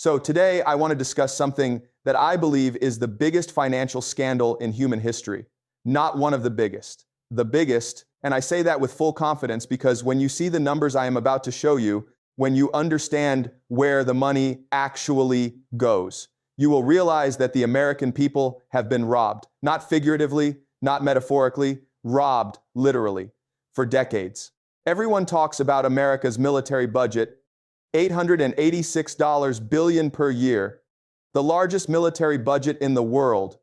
So today I want to discuss something that I believe is the biggest financial scandal in human history. Not one of the biggest. The biggest, and I say that with full confidence because when you see the numbers I am about to show you, when you understand where the money actually goes, you will realize that the American people have been robbed. Not figuratively, not metaphorically, robbed literally for decades. Everyone talks about America's military budget, $886 billion per year, the largest military budget in the world,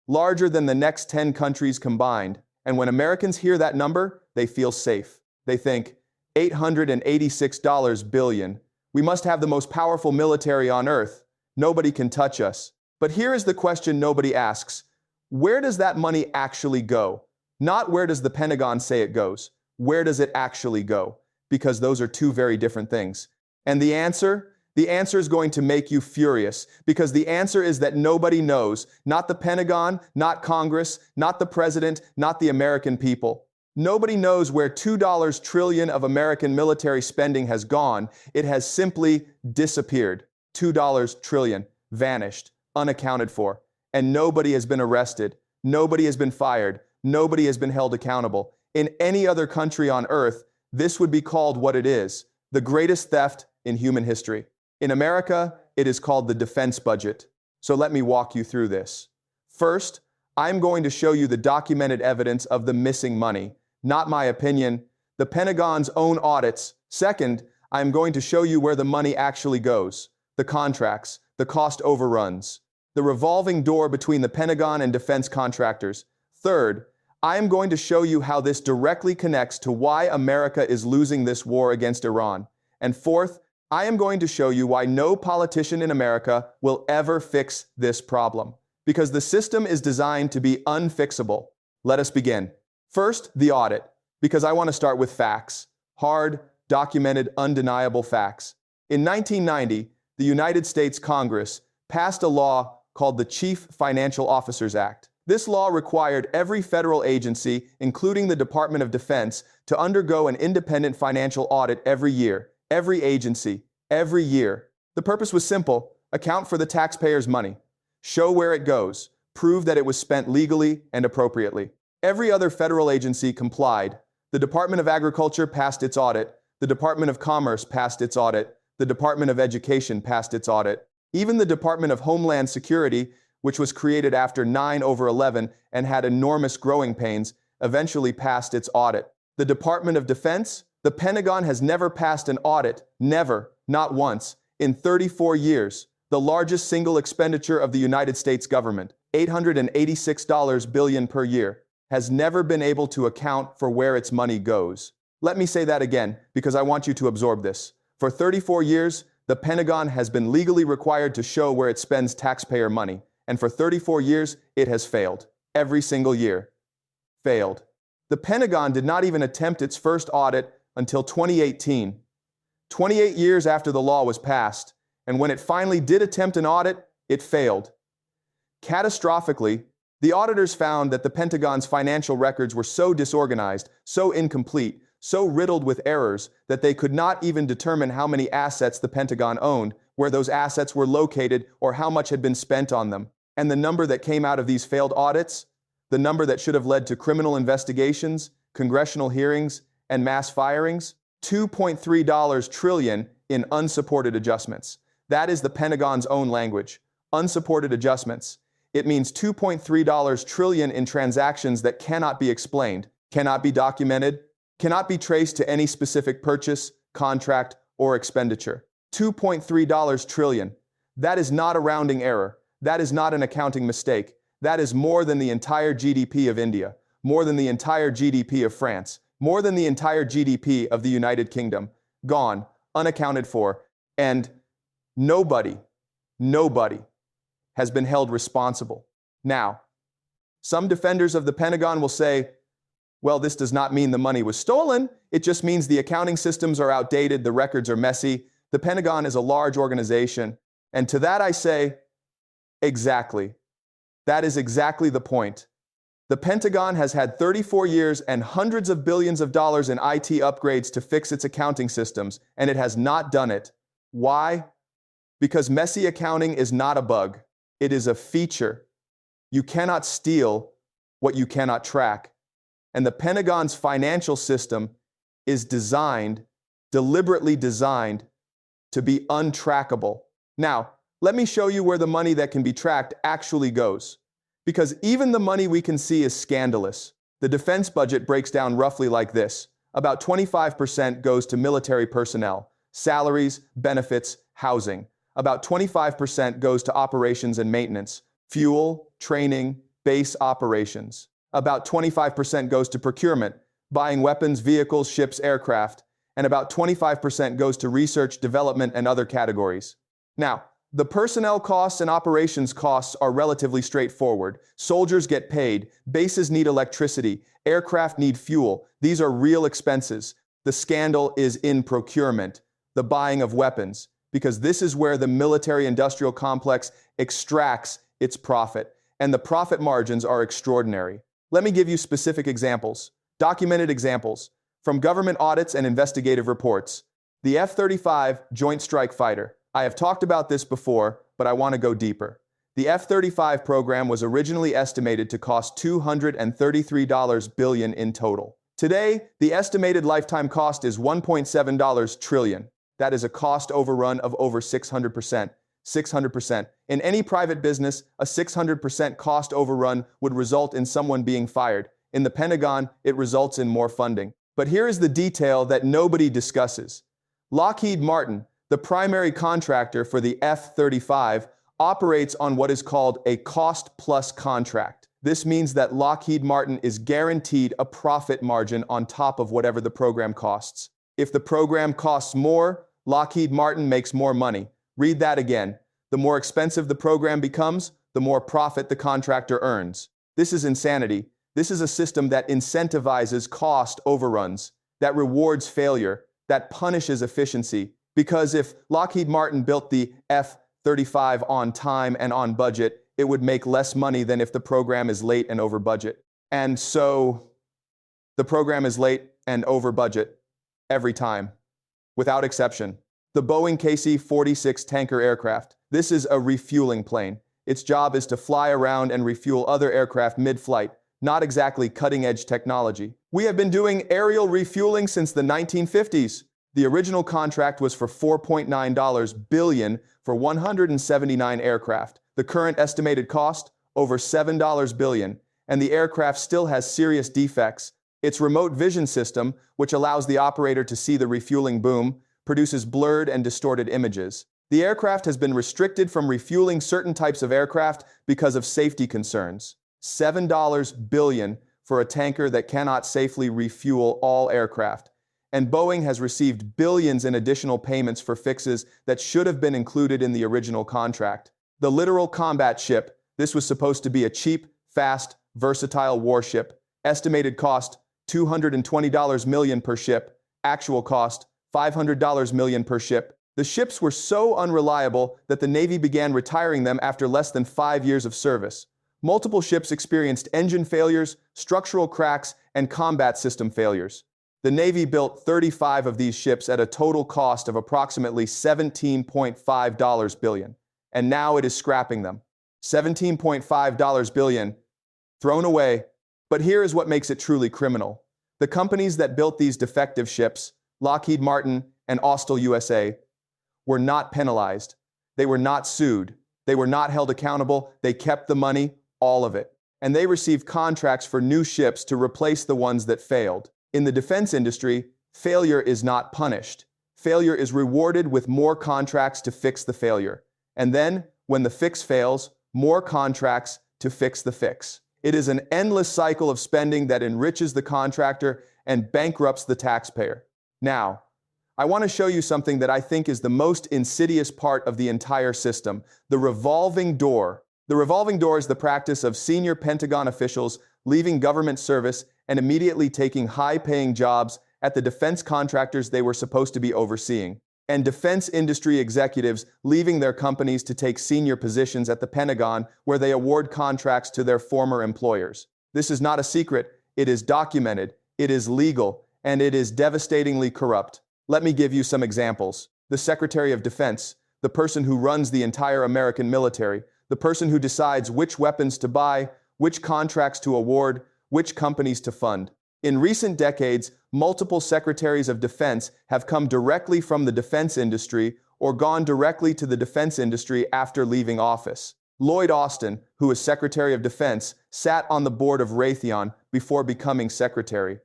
larger than the next 10 countries combined. And when Americans hear that number, they feel safe. They think, $886 billion. We must have the most powerful military on earth. Nobody can touch us. But here is the question nobody asks. Where does that money actually go? Not where does the Pentagon say it goes. Where does it actually go? Because those are two very different things. And the answer is going to make you furious, because the answer is that nobody knows. Not the Pentagon, not Congress, not the president, not the American people. Nobody knows where $2 trillion of American military spending has gone. It has simply disappeared. $2 trillion, vanished, unaccounted for. And nobody has been arrested. Nobody has been fired. Nobody has been held accountable. In any other country on earth, this would be called what it is, the greatest theft in human history. In America, it is called the defense budget. So let me walk you through this. First, I'm going to show you the documented evidence of the missing money. Not my opinion, the Pentagon's own audits. Second, I'm going to show you where the money actually goes. The contracts, the cost overruns, the revolving door between the Pentagon and defense contractors. Third, I am going to show you how this directly connects to why America is losing this war against Iran. And fourth, I am going to show you why no politician in America will ever fix this problem. Because the system is designed to be unfixable. Let us begin. First, the audit, because I want to start with facts. Hard, documented, undeniable facts. In 1990, the United States Congress passed a law called the Chief Financial Officers Act. This law required every federal agency, including the Department of Defense, to undergo an independent financial audit every year. Every agency, every year. The purpose was simple: account for the taxpayers' money. Show where it goes. Prove that it was spent legally and appropriately. Every other federal agency complied. The Department of Agriculture passed its audit. The Department of Commerce passed its audit. The Department of Education passed its audit. Even the Department of Homeland Security, which was created after 9/11 and had enormous growing pains, eventually passed its audit. The Department of Defense, the Pentagon has never passed an audit. Never, not once, in 34 years. The largest single expenditure of the United States government, $886 billion per year, has never been able to account for where its money goes. Let me say that again, because I want you to absorb this. For 34 years, the Pentagon has been legally required to show where it spends taxpayer money. And for 34 years, it has failed. Every single year. Failed. The Pentagon did not even attempt its first audit until 2018. 28 years after the law was passed. And when it finally did attempt an audit, it failed. Catastrophically, the auditors found that the Pentagon's financial records were so disorganized, so incomplete, so riddled with errors that they could not even determine how many assets the Pentagon owned, where those assets were located, or how much had been spent on them. And the number that came out of these failed audits, the number that should have led to criminal investigations, congressional hearings, and mass firings, $2.3 trillion in unsupported adjustments. That is the Pentagon's own language. Unsupported adjustments. It means $2.3 trillion in transactions that cannot be explained, cannot be documented, cannot be traced to any specific purchase, contract, or expenditure. $2.3 trillion. That is not a rounding error. That is not an accounting mistake. That is more than the entire GDP of India, more than the entire GDP of France, more than the entire GDP of the United Kingdom. Gone, unaccounted for, and nobody has been held responsible. Now, some defenders of the Pentagon will say, well, this does not mean the money was stolen. It just means the accounting systems are outdated, the records are messy. The Pentagon is a large organization. And to that I say, exactly. That is exactly the point. The Pentagon has had 34 years and hundreds of billions of dollars in IT upgrades to fix its accounting systems, and it has not done it. Why? Because messy accounting is not a bug, it is a feature. You cannot steal what you cannot track. And the Pentagon's financial system is deliberately designed, to be untrackable. Now, let me show you where the money that can be tracked actually goes. Because even the money we can see is scandalous. The defense budget breaks down roughly like this. About 25% goes to military personnel, salaries, benefits, housing. About 25% goes to operations and maintenance, fuel, training, base operations. About 25% goes to procurement, buying weapons, vehicles, ships, aircraft. And about 25% goes to research, development, and other categories. Now, the personnel costs and operations costs are relatively straightforward. Soldiers get paid, bases need electricity, aircraft need fuel. These are real expenses. The scandal is in procurement, the buying of weapons, because this is where the military-industrial complex extracts its profit, and the profit margins are extraordinary. Let me give you specific examples, documented examples, from government audits and investigative reports. The F-35 Joint Strike Fighter. I have talked about this before, but I want to go deeper. The F-35 program was originally estimated to cost $233 billion in total. Today, the estimated lifetime cost is $1.7 trillion. That is a cost overrun of over 600%. 600%. In any private business, a 600% cost overrun would result in someone being fired. In the Pentagon, it results in more funding. But here is the detail that nobody discusses. Lockheed Martin, the primary contractor for the F-35, operates on what is called a cost-plus contract. This means that Lockheed Martin is guaranteed a profit margin on top of whatever the program costs. If the program costs more, Lockheed Martin makes more money. Read that again. The more expensive the program becomes, the more profit the contractor earns. This is insanity. This is a system that incentivizes cost overruns, that rewards failure, that punishes efficiency. Because if Lockheed Martin built the F-35 on time and on budget, it would make less money than if the program is late and over budget. And so, the program is late and over budget every time, without exception. The Boeing KC-46 tanker aircraft. This is a refueling plane. Its job is to fly around and refuel other aircraft mid-flight. Not exactly cutting-edge technology. We have been doing aerial refueling since the 1950s. The original contract was for $4.9 billion for 179 aircraft. The current estimated cost, over $7 billion, and the aircraft still has serious defects. Its remote vision system, which allows the operator to see the refueling boom, produces blurred and distorted images. The aircraft has been restricted from refueling certain types of aircraft because of safety concerns. $7 billion for a tanker that cannot safely refuel all aircraft. And Boeing has received billions in additional payments for fixes that should have been included in the original contract. The Littoral Combat Ship. This was supposed to be a cheap, fast, versatile warship. Estimated cost, $220 million per ship. Actual cost, $500 million per ship. The ships were so unreliable that the Navy began retiring them after less than 5 years of service. Multiple ships experienced engine failures, structural cracks, and combat system failures. The Navy built 35 of these ships at a total cost of approximately $17.5 billion, and now it is scrapping them. $17.5 billion, thrown away. But here is what makes it truly criminal. The companies that built these defective ships, Lockheed Martin and Austal USA, were not penalized. They were not sued. They were not held accountable. They kept the money, all of it. And they received contracts for new ships to replace the ones that failed. In the defense industry, failure is not punished. Failure is rewarded with more contracts to fix the failure. And then, when the fix fails, more contracts to fix the fix. It is an endless cycle of spending that enriches the contractor and bankrupts the taxpayer. Now, I want to show you something that I think is the most insidious part of the entire system, the revolving door. The revolving door is the practice of senior Pentagon officials leaving government service and immediately taking high-paying jobs at the defense contractors they were supposed to be overseeing, and defense industry executives leaving their companies to take senior positions at the Pentagon where they award contracts to their former employers. This is not a secret, it is documented, it is legal, and it is devastatingly corrupt. Let me give you some examples. The Secretary of Defense, the person who runs the entire American military, the person who decides which weapons to buy, which contracts to award, which companies to fund. In recent decades, multiple secretaries of defense have come directly from the defense industry or gone directly to the defense industry after leaving office. Lloyd Austin, who was Secretary of Defense, sat on the board of Raytheon before becoming secretary.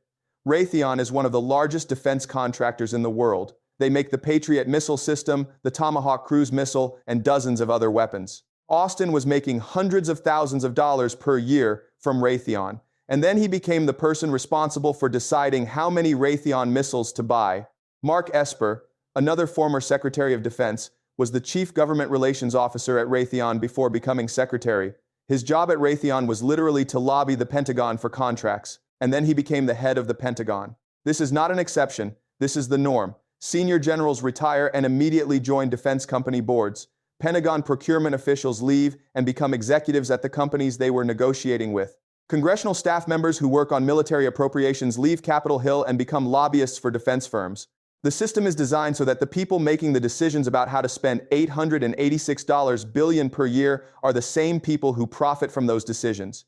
Raytheon is one of the largest defense contractors in the world. They make the Patriot missile system, the Tomahawk cruise missile, and dozens of other weapons. Austin was making hundreds of thousands of dollars per year from Raytheon, and then he became the person responsible for deciding how many Raytheon missiles to buy. Mark Esper, another former Secretary of Defense, was the Chief Government Relations Officer at Raytheon before becoming secretary. His job at Raytheon was literally to lobby the Pentagon for contracts, and then he became the head of the Pentagon. This is not an exception, this is the norm. Senior generals retire and immediately join defense company boards. Pentagon procurement officials leave and become executives at the companies they were negotiating with. Congressional staff members who work on military appropriations leave Capitol Hill and become lobbyists for defense firms. The system is designed so that the people making the decisions about how to spend $886 billion per year are the same people who profit from those decisions,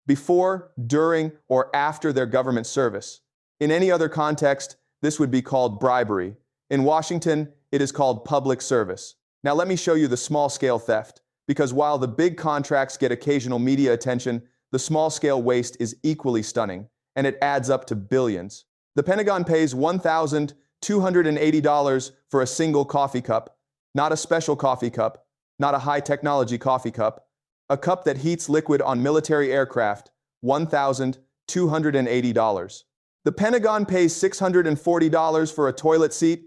before, during, or after their government service. In any other context, this would be called bribery. In Washington, it is called public service. Now let me show you the small-scale theft, because while the big contracts get occasional media attention, the small-scale waste is equally stunning, and it adds up to billions. The Pentagon pays $1,280 for a single coffee cup, not a special coffee cup, not a high-technology coffee cup, a cup that heats liquid on military aircraft, $1,280. The Pentagon pays $640 for a toilet seat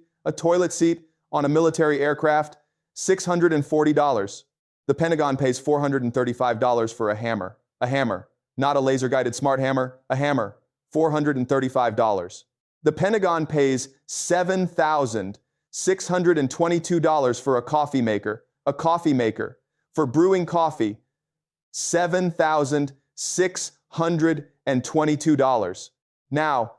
on a military aircraft, $640. The Pentagon pays $435 for a hammer, not a laser-guided smart hammer, a hammer, $435. The Pentagon pays $7,622 for a coffee maker, for brewing coffee, $7,622. Now,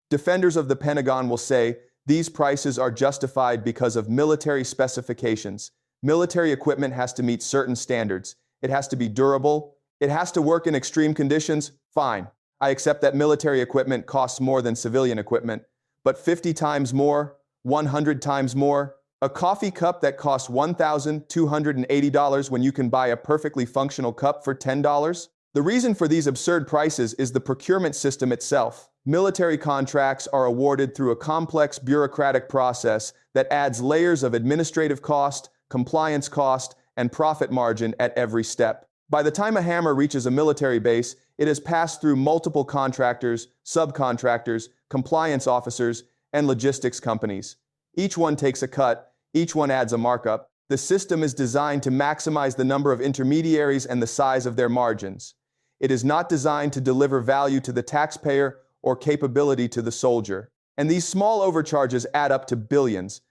defenders of the Pentagon will say these prices are justified because of military specifications. Military equipment has to meet certain standards. It has to be durable. It has to work in extreme conditions. Fine. I accept that military equipment costs more than civilian equipment, but 50 times more, 100 times more, a coffee cup that costs $1,280 when you can buy a perfectly functional cup for $10? The reason for these absurd prices is the procurement system itself. Military contracts are awarded through a complex bureaucratic process that adds layers of administrative cost, compliance cost, and profit margin at every step. By the time a hammer reaches a military base, it has passed through multiple contractors, subcontractors, compliance officers, and logistics companies. Each one takes a cut, each one adds a markup. The system is designed to maximize the number of intermediaries and the size of their margins. It is not designed to deliver value to the taxpayer or capability to the soldier. And these small overcharges add up to billions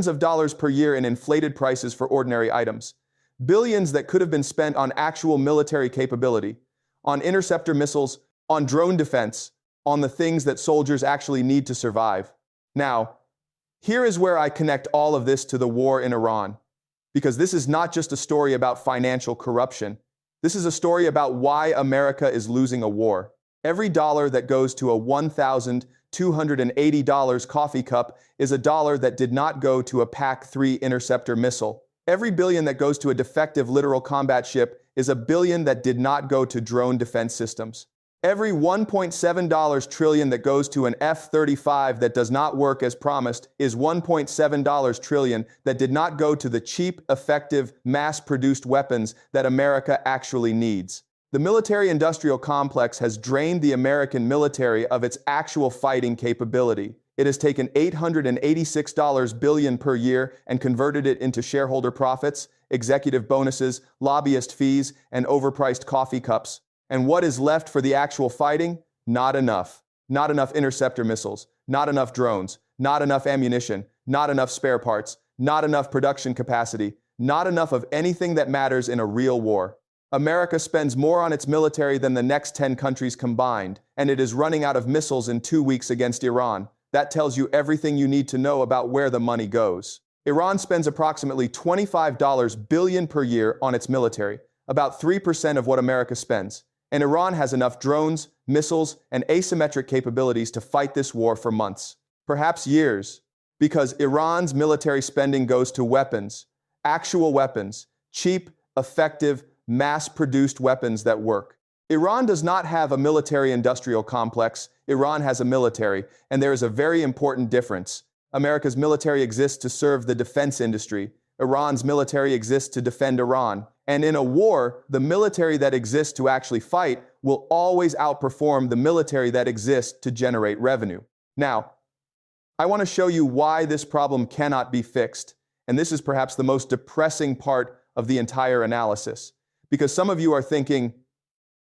of dollars per year in inflated prices for ordinary items. Billions that could have been spent on actual military capability, on interceptor missiles, on drone defense, on the things that soldiers actually need to survive. Now, here is where I connect all of this to the war in Iran, because this is not just a story about financial corruption. This is a story about why America is losing a war. Every dollar that goes to a $1,280 coffee cup is a dollar that did not go to a PAC-3 interceptor missile. Every billion that goes to a defective littoral combat ship is a billion that did not go to drone defense systems. Every $1.7 trillion that goes to an F-35 that does not work as promised is $1.7 trillion that did not go to the cheap, effective, mass-produced weapons that America actually needs. The military-industrial complex has drained the American military of its actual fighting capability. It has taken $886 billion per year and converted it into shareholder profits, executive bonuses, lobbyist fees, and overpriced coffee cups. And what is left for the actual fighting? Not enough. Not enough interceptor missiles, not enough drones, not enough ammunition, not enough spare parts, not enough production capacity, not enough of anything that matters in a real war. America spends more on its military than the next 10 countries combined, and it is running out of missiles in 2 weeks against Iran. That tells you everything you need to know about where the money goes. Iran spends approximately $25 billion per year on its military, about 3% of what America spends. And Iran has enough drones, missiles, and asymmetric capabilities to fight this war for months, perhaps years, because Iran's military spending goes to weapons, actual weapons, cheap, effective, mass-produced weapons that work. Iran does not have a military-industrial complex. Iran has a military, and there is a very important difference. America's military exists to serve the defense industry. Iran's military exists to defend Iran. And in a war, the military that exists to actually fight will always outperform the military that exists to generate revenue. Now, I want to show you why this problem cannot be fixed. And this is perhaps the most depressing part of the entire analysis. Because some of you are thinking,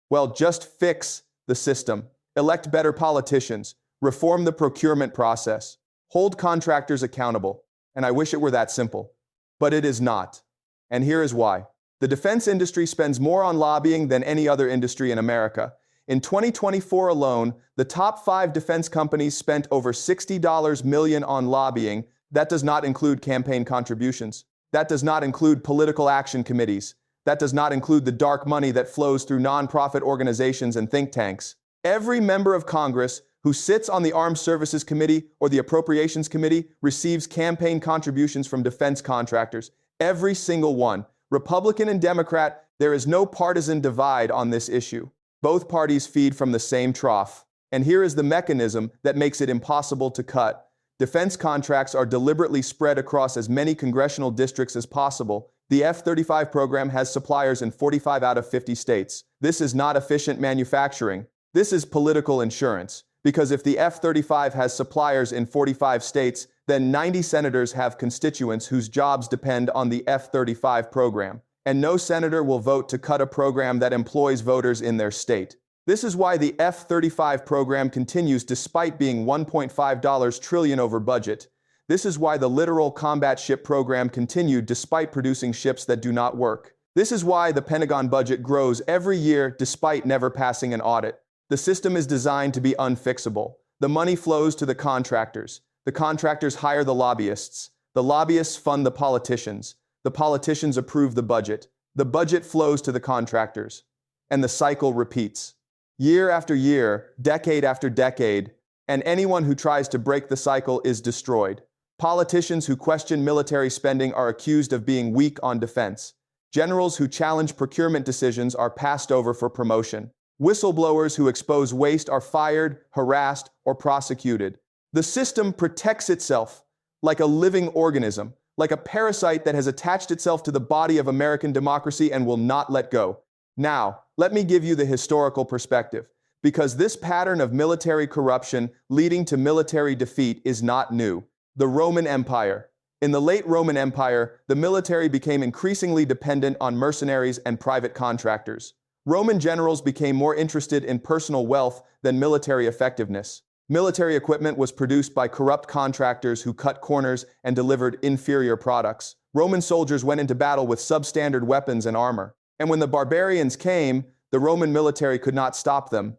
well, just fix the system, elect better politicians, reform the procurement process, hold contractors accountable. And I wish it were that simple. But it is not. And here is why. The defense industry spends more on lobbying than any other industry in America. In 2024 alone, the top 5 defense companies spent over $60 million on lobbying. That does not include campaign contributions. That does not include political action committees. That does not include the dark money that flows through nonprofit organizations and think tanks. Every member of Congress who sits on the Armed Services Committee or the Appropriations Committee receives campaign contributions from defense contractors. Every single one. Republican and Democrat, there is no partisan divide on this issue. Both parties feed from the same trough. And here is the mechanism that makes it impossible to cut. Defense contracts are deliberately spread across as many congressional districts as possible. The F-35 program has suppliers in 45 out of 50 states. This is not efficient manufacturing. This is political insurance. Because if the F-35 has suppliers in 45 states, then 90 senators have constituents whose jobs depend on the F-35 program. And no senator will vote to cut a program that employs voters in their state. This is why the F-35 program continues despite being $1.5 trillion over budget. This is why the littoral combat ship program continued despite producing ships that do not work. This is why the Pentagon budget grows every year despite never passing an audit. The system is designed to be unfixable. The money flows to the contractors. The contractors hire the lobbyists. The lobbyists fund the politicians. The politicians approve the budget. The budget flows to the contractors. And the cycle repeats. Year after year, decade after decade, and anyone who tries to break the cycle is destroyed. Politicians who question military spending are accused of being weak on defense. Generals who challenge procurement decisions are passed over for promotion. Whistleblowers who expose waste are fired, harassed, or prosecuted. The system protects itself like a living organism, like a parasite that has attached itself to the body of American democracy and will not let go. Now, let me give you the historical perspective, because this pattern of military corruption leading to military defeat is not new. The Roman Empire. In the late Roman Empire, the military became increasingly dependent on mercenaries and private contractors. Roman generals became more interested in personal wealth than military effectiveness. Military equipment was produced by corrupt contractors who cut corners and delivered inferior products. Roman soldiers went into battle with substandard weapons and armor. And when the barbarians came, the Roman military could not stop them.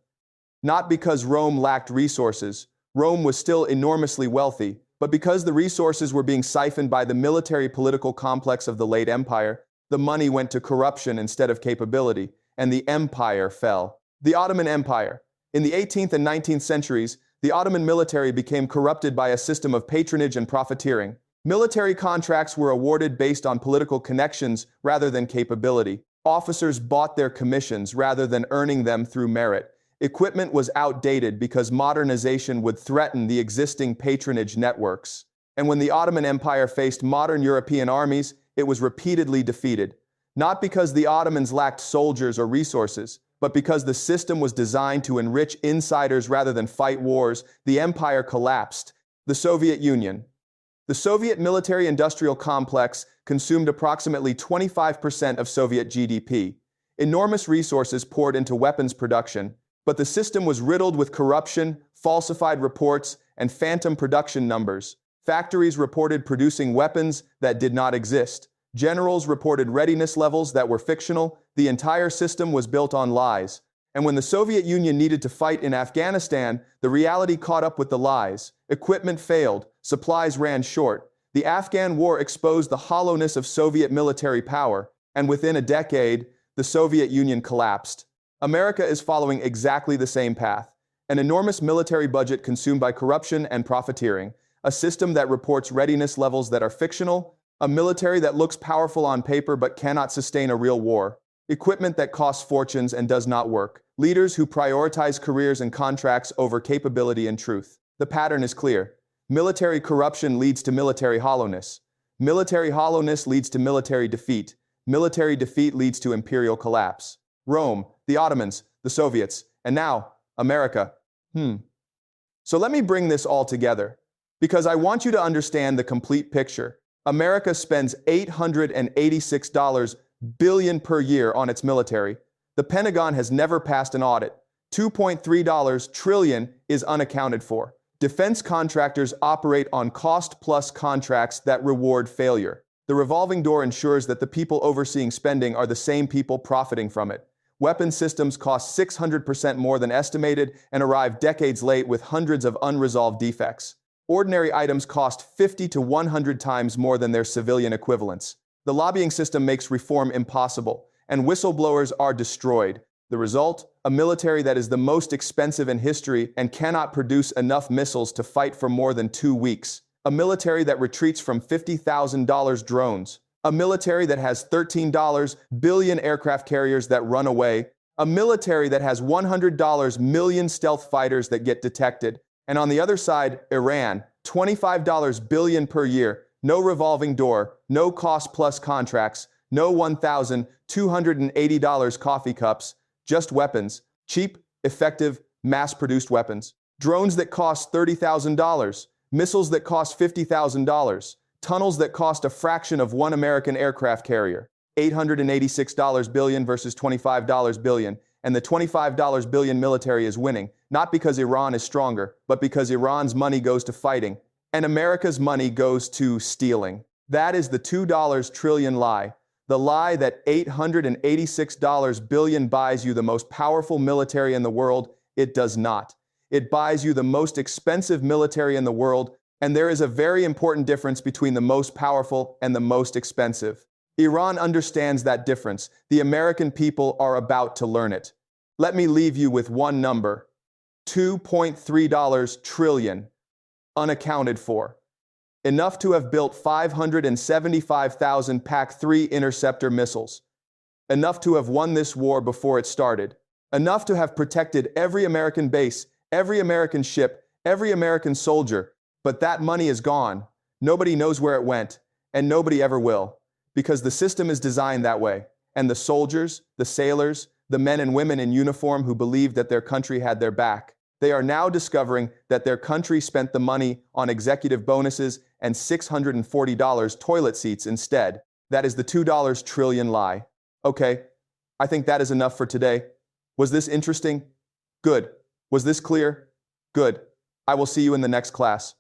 Not because Rome lacked resources. Rome was still enormously wealthy, but because the resources were being siphoned by the military-political complex of the late empire, the money went to corruption instead of capability, and the empire fell. The Ottoman Empire. In the 18th and 19th centuries, the Ottoman military became corrupted by a system of patronage and profiteering. Military contracts were awarded based on political connections rather than capability. Officers bought their commissions rather than earning them through merit. Equipment was outdated because modernization would threaten the existing patronage networks. And when the Ottoman Empire faced modern European armies, it was repeatedly defeated. Not because the Ottomans lacked soldiers or resources, but because the system was designed to enrich insiders rather than fight wars. The empire collapsed. The Soviet Union. The Soviet military-industrial complex consumed approximately 25% of Soviet GDP. Enormous resources poured into weapons production, but the system was riddled with corruption, falsified reports, and phantom production numbers. Factories reported producing weapons that did not exist. Generals reported readiness levels that were fictional. The entire system was built on lies. And when the Soviet Union needed to fight in Afghanistan, the reality caught up with the lies. Equipment failed. Supplies ran short. The Afghan War exposed the hollowness of Soviet military power, and within a decade, the Soviet Union collapsed. America is following exactly the same path. An enormous military budget consumed by corruption and profiteering, a system that reports readiness levels that are fictional, a military that looks powerful on paper but cannot sustain a real war, equipment that costs fortunes and does not work, leaders who prioritize careers and contracts over capability and truth. The pattern is clear. Military corruption leads to military hollowness. Military hollowness leads to military defeat. Military defeat leads to imperial collapse. Rome, the Ottomans, the Soviets, and now, America. So let me bring this all together, because I want you to understand the complete picture. America spends $886 billion per year on its military. The Pentagon has never passed an audit. $2.3 trillion is unaccounted for. Defense contractors operate on cost-plus contracts that reward failure. The revolving door ensures that the people overseeing spending are the same people profiting from it. Weapon systems cost 600% more than estimated and arrive decades late with hundreds of unresolved defects. Ordinary items cost 50 to 100 times more than their civilian equivalents. The lobbying system makes reform impossible, and whistleblowers are destroyed. The result? A military that is the most expensive in history and cannot produce enough missiles to fight for more than 2 weeks. A military that retreats from $50,000 drones. A military that has $13 billion aircraft carriers that run away. A military that has $100 million stealth fighters that get detected. And on the other side, Iran, $25 billion per year, no revolving door, no cost-plus contracts, no $1,280 coffee cups, just weapons, cheap, effective, mass-produced weapons. Drones that cost $30,000, missiles that cost $50,000, tunnels that cost a fraction of one American aircraft carrier. $886 billion versus $25 billion, and the $25 billion military is winning, not because Iran is stronger, but because Iran's money goes to fighting, and America's money goes to stealing. That is the $2 trillion lie. The lie that $886 billion buys you the most powerful military in the world. It does not. It buys you the most expensive military in the world, and there is a very important difference between the most powerful and the most expensive. Iran understands that difference. The American people are about to learn it. Let me leave you with one number: $2.3 trillion, unaccounted for. Enough to have built 575,000 PAC-3 interceptor missiles. Enough to have won this war before it started. Enough to have protected every American base, every American ship, every American soldier. But that money is gone. Nobody knows where it went, and nobody ever will. Because the system is designed that way. And the soldiers, the sailors, the men and women in uniform who believed that their country had their back, they are now discovering that their country spent the money on executive bonuses and $640 toilet seats instead. That is the $2 trillion lie. Okay, I think that is enough for today. Was this interesting? Good. Was this clear? Good. I will see you in the next class.